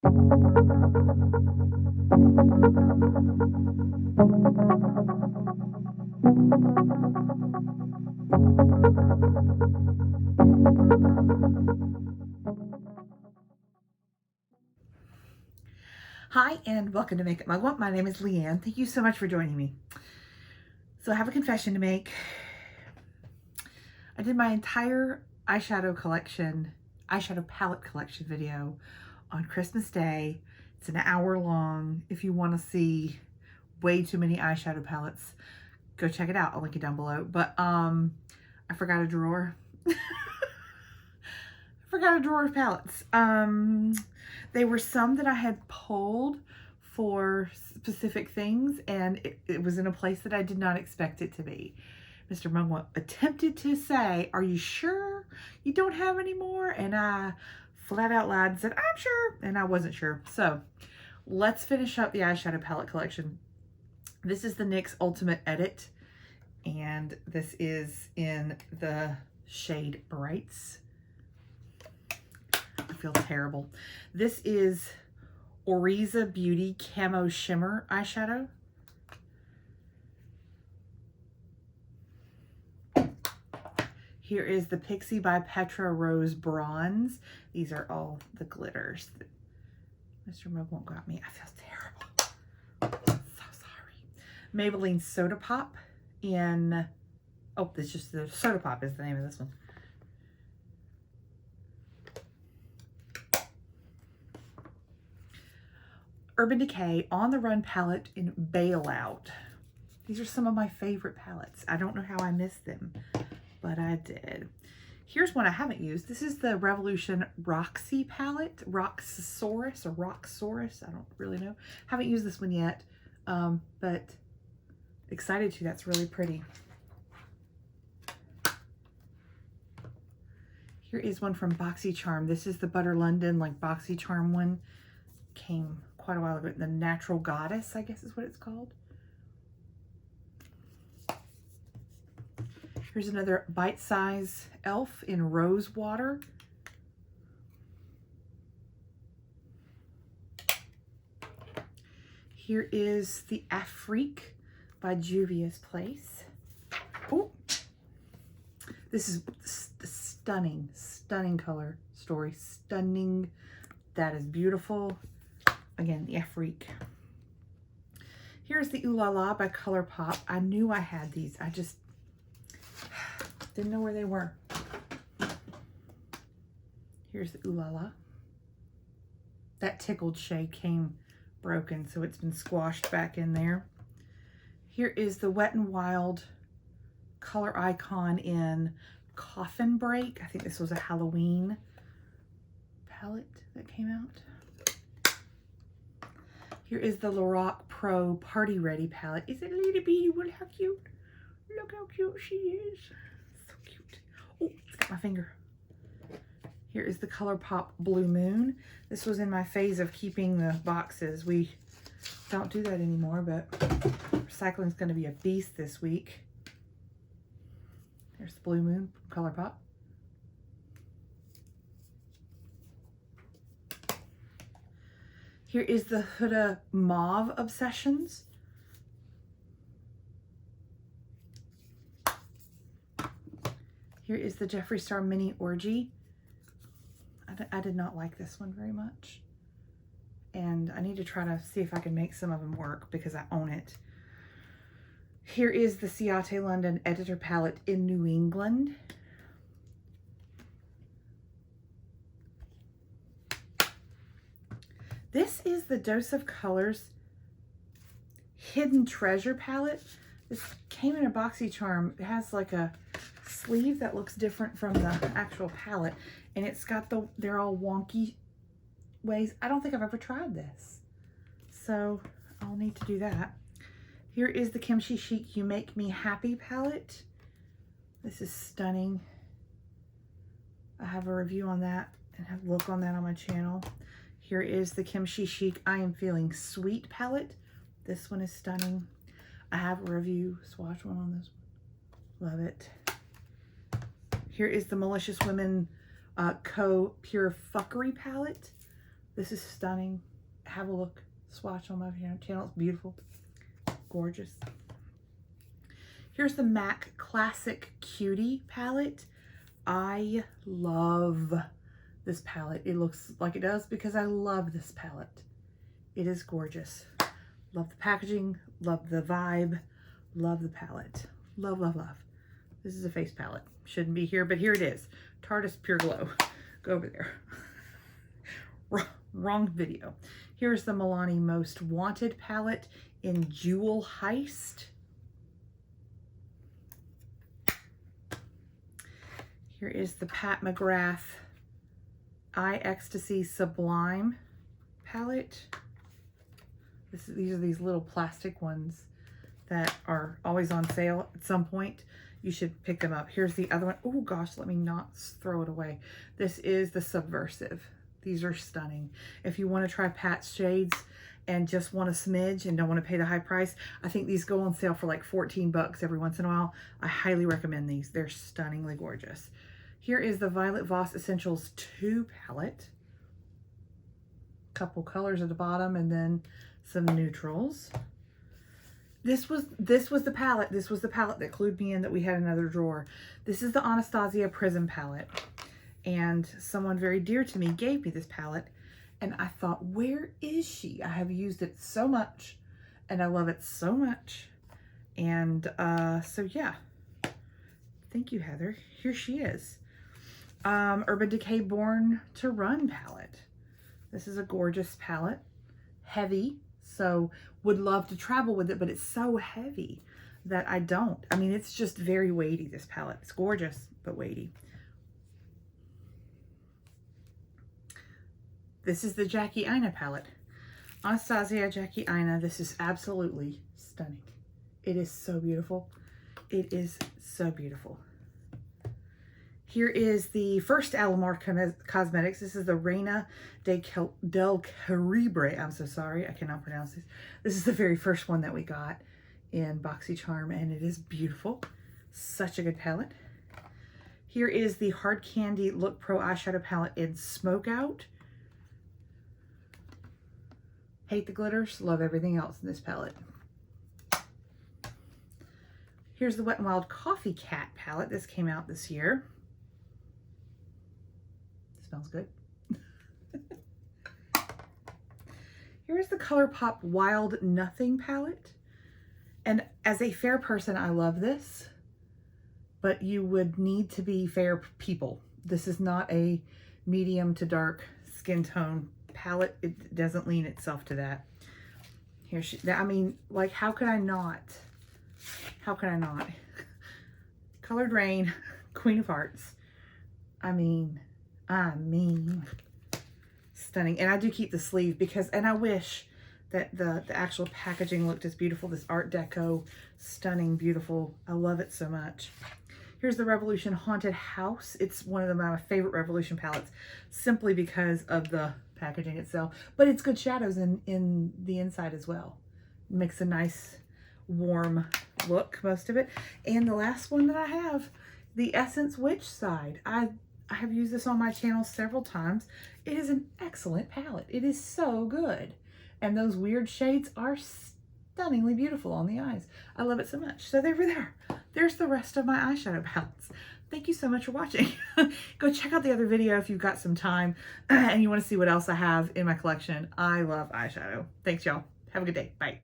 Hi, and welcome to Makeup Mugwump. My name is Leanne. Thank you so much for joining me. So I have a confession to make. I did my entire eyeshadow palette collection video on Christmas Day. It's an hour long. If you want to see way too many eyeshadow palettes, go check it out. I'll link it down below. But I forgot a drawer. I forgot a drawer of palettes. They were some that I had pulled for specific things, and it was in a place that I did not expect it to be. Mr. Mugwump attempted to say, "Are you sure you don't have any more?" And I flat out lied and said, "I'm sure," and I wasn't sure. So let's finish up the eyeshadow palette collection. This is the NYX Ultimate Edit, and this is in the shade Brights. I feel terrible. This is Oriza Beauty Camo Shimmer eyeshadow. Here is the Pixie by Petra Rose Bronze. These are all the glitters that Mr. Mugwump got me. I feel terrible. So sorry. Maybelline Soda Pop in, oh, this just the Soda Pop is the name of this one. Urban Decay On the Run palette in Bailout. These are some of my favorite palettes. I don't know how I missed them, but I did. Here's one I haven't used. This is the Revolution Roxy palette. Roxasaurus or Roxaurus, I don't really know. Haven't used this one yet, but excited to. That's really pretty. Here is one from BoxyCharm. This is the Butter London, like BoxyCharm one. Came quite a while ago. The Natural Goddess, I guess is what it's called. Here's another Bite Size Elf in Rose Water. Here is the Afrique by Juvia's Place. Oh, this is stunning, stunning color story. Stunning. That is beautiful. Again, the Afrique. Here's the Ooh La La by ColourPop. I knew I had these. I just didn't know where they were. Here's the Ooh La La. That Tickled shade came broken, so it's been squashed back in there. Here is the Wet n Wild Color Icon in Coffin Break. I think this was a Halloween palette that came out. Here is the Lorac Pro Party Ready palette. Is it a little bitty one? How cute. Look how cute she is. So cute. Oh, it's got my finger. Here is the ColourPop Blue Moon. This was in my phase of keeping the boxes. We don't do that anymore, but recycling is going to be a beast this week. There's the Blue Moon from ColourPop. Here is the Huda Mauve Obsessions. Here is the Jeffree Star Mini Orgy. I did not like this one very much. And I need to try to see if I can make some of them work because I own it. Here is the Ciate London Editor Palette in New England. This is the Dose of Colors Hidden Treasure palette. This came in a BoxyCharm. It has like a sleeve that looks different from the actual palette, and it's got they're all wonky ways. I don't think I've ever tried this, so I'll need to do that. Here is the Kimchi Chic You Make Me Happy palette. This is stunning. I have a review on that and have a look on that on my channel. Here is the Kimchi Chic I Am Feeling Sweet palette. This one is stunning. I have a review swatch one on this one. Love it. Here is the Malicious Women Co Pure Fuckery palette. This is stunning. Have a look. Swatch on my channel. It's beautiful. Gorgeous. Here's the MAC Classic Cutie palette. I love this palette. It looks like it does because I love this palette. It is gorgeous. Love the packaging. Love the vibe. Love the palette. Love, love, love. This is a face palette. Shouldn't be here, but here it is. Tarte Pure Glow. Go over there. Wrong video. Here's the Milani Most Wanted palette in Jewel Heist. Here is the Pat McGrath Eye Ecstasy Sublime palette. These are these little plastic ones that are always on sale at some point. You should pick them up. Here's the other one. Oh gosh, let me not throw it away. This is the Subversive. These are stunning. If you want to try Pat's shades and just want a smidge and don't want to pay the high price, I think these go on sale for like 14 bucks every once in a while. I highly recommend these. They're stunningly gorgeous. Here is the Violet Voss Essentials 2 palette. Couple colors at the bottom and then some neutrals. This was the palette. This was the palette that clued me in that we had another drawer. This is the Anastasia Prism palette. And someone very dear to me gave me this palette. And I thought, where is she? I have used it so much. And I love it so much. And so yeah. Thank you, Heather. Here she is. Urban Decay Born to Run palette. This is a gorgeous palette. Heavy. So would love to travel with it, but it's so heavy that I don't. I mean, it's just very weighty, this palette. It's gorgeous, but weighty. This is the Jackie Aina palette. Anastasia Jackie Aina. This is absolutely stunning. It is so beautiful. It is so beautiful. Here is the first Alamar Cosmetics. This is the Reina del Caribe. I'm so sorry. I cannot pronounce this. This is the very first one that we got in BoxyCharm, and it is beautiful. Such a good palette. Here is the Hard Candy Look Pro eyeshadow palette in Smoke Out. Hate the glitters. Love everything else in this palette. Here's the Wet n Wild Coffee Cat palette. This came out this year. Smells good. Here's the ColourPop Wild Nothing palette. And as a fair person, I love this, but you would need to be fair people. This is not a medium to dark skin tone palette. It doesn't lean itself to that. Here I mean, like, how could I not? How could I not? Colored Rain, Queen of Hearts. I mean, stunning. And I do keep the sleeve because, and I wish that the actual packaging looked as beautiful. This Art Deco, stunning, beautiful. I love it so much. Here's the Revolution Haunted House. It's one of my favorite Revolution palettes simply because of the packaging itself, but it's good shadows in the inside as well. Makes a nice warm look, most of it. And the last one that I have, the Essence Witch Side. I have used this on my channel several times. It is an excellent palette. It is so good. And those weird shades are stunningly beautiful on the eyes. I love it so much. So there. There's the rest of my eyeshadow palettes. Thank you so much for watching. Go check out the other video if you've got some time and you want to see what else I have in my collection. I love eyeshadow. Thanks, y'all. Have a good day. Bye.